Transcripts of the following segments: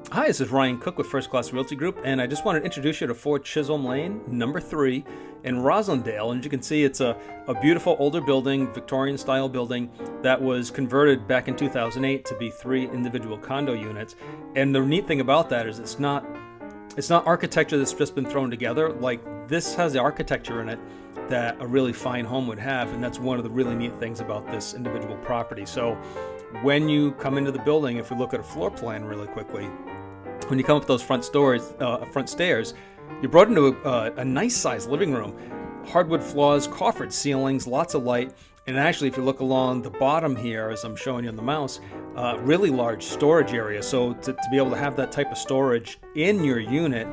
Hi, this is Ryan Cook with First Class Realty Group, and I just wanted to introduce you to 4 Chisholm Lane, number 3, in Roslindale. And as you can see, it's a beautiful older building, Victorian-style building, that was converted back in 2008 to be 3 individual condo units. And the neat thing about that is it's not architecture that's just been thrown together. Like, this has the architecture in it that a really fine home would have, and that's one of the really neat things about this individual property. So when you come into the building, if we look at a floor plan really quickly, when you come up those front stairs, you're brought into a nice sized living room. Hardwood floors, coffered ceilings, lots of light, and actually, if you look along the bottom here, as I'm showing you on the mouse, really large storage area. So to be able to have that type of storage in your unit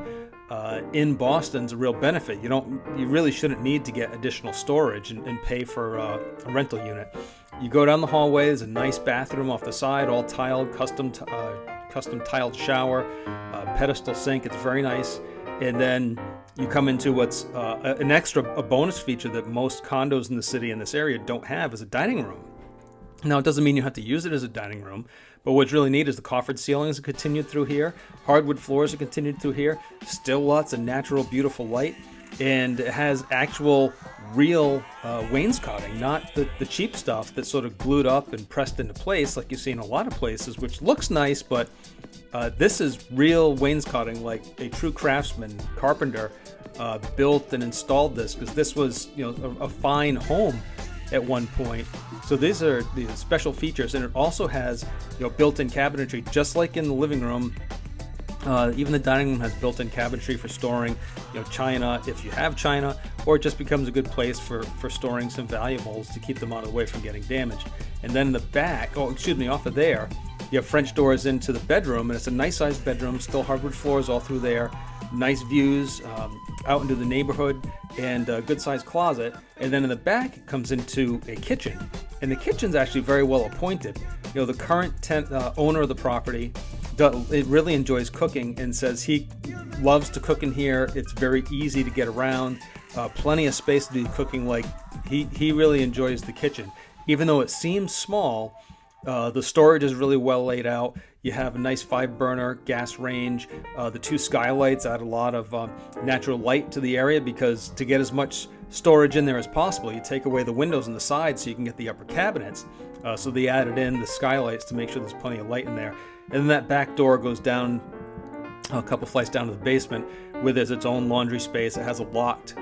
in Boston's a real benefit. You really shouldn't need to get additional storage and pay for a rental unit. You go down the hallway. There's a nice bathroom off the side, all tiled, custom tiled shower, pedestal sink. It's very nice. And then you come into what's a bonus feature that most condos in the city in this area don't have, is a dining room. Now, it doesn't mean you have to use it as a dining room, but what's really neat is the coffered ceilings are continued through here, hardwood floors are continued through here, still lots of natural, beautiful light, and it has actual, real wainscoting, not the cheap stuff that's sort of glued up and pressed into place like you see in a lot of places, which looks nice, but this is real wainscoting, like a true craftsman, carpenter, built and installed this, because this was, a fine home at one point. So these are the special features, and it also has built-in cabinetry, just like in the living room. Even the dining room has built-in cabinetry for storing china, if you have china, or it just becomes a good place for storing some valuables to keep them out of the way from getting damaged. And then in the back, off of there, you have French doors into the bedroom, and it's a nice sized bedroom, still hardwood floors all through there, nice views out into the neighborhood, and a good sized closet. And then in the back, it comes into a kitchen, and the kitchen's actually very well appointed. The current owner of the property really enjoys cooking and says he loves to cook in here. It's very easy to get around, plenty of space to do cooking. Like, he really enjoys the kitchen, even though it seems small. The storage is really well laid out. You have a nice 5-burner gas range. The 2 skylights add a lot of natural light to the area, because to get as much storage in there as possible, you take away the windows on the side so you can get the upper cabinets. So they added in the skylights to make sure there's plenty of light in there. And then that back door goes down a couple flights down to the basement, where there's its own laundry space. It has a locked,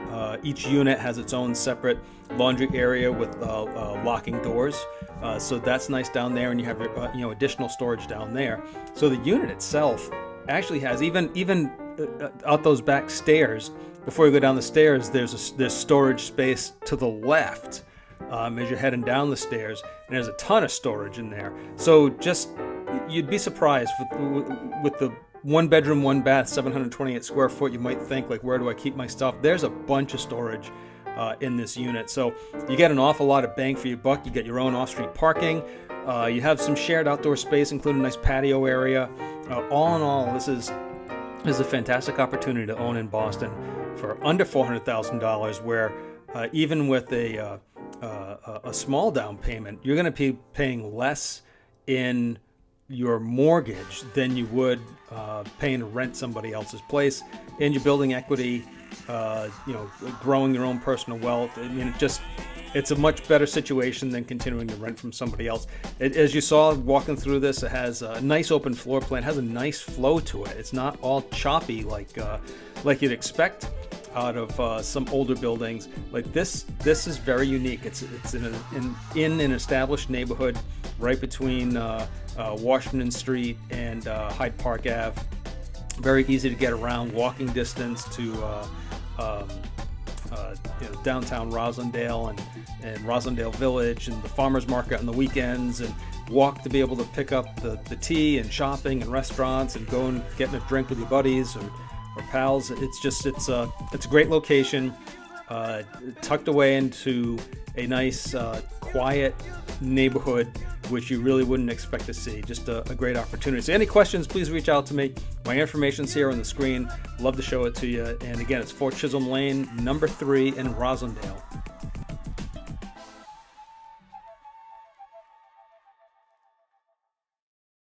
each unit has its own separate laundry area with locking doors. So that's nice down there, and you have additional storage down there. So the unit itself actually has even out those back stairs. Before you go down the stairs, there's storage space to the left as you're heading down the stairs, and there's a ton of storage in there. So you'd be surprised with the 1 bedroom, 1 bath, 728 square foot. You might think, like, where do I keep my stuff? There's a bunch of storage in this unit. So you get an awful lot of bang for your buck. You get your own off-street parking. You have some shared outdoor space, including a nice patio area. All in all, this is a fantastic opportunity to own in Boston for under $400,000, where even with a small down payment, you're going to be paying less in your mortgage than you would paying to rent somebody else's place, and you're building equity, growing your own personal wealth. I mean, it's a much better situation than continuing to rent from somebody else. As you saw walking through this, it has a nice open floor plan, it has a nice flow to it. It's not all choppy like you'd expect out of some older buildings. Like this is very unique. It's in an established neighborhood right between Washington Street and Hyde Park Ave. Very easy to get around, walking distance to downtown Roslindale and Roslindale Village, and the farmers market on the weekends, and walk to be able to pick up the tea and shopping and restaurants, and go and get a drink with your buddies or pals. It's a great location, tucked away into a nice quiet neighborhood, which you really wouldn't expect to see. Just a great opportunity. So any questions, please reach out to me. My information's here on the screen. Love to show it to you. And again, it's 4 Chisholm Lane, number 3 in Roslindale.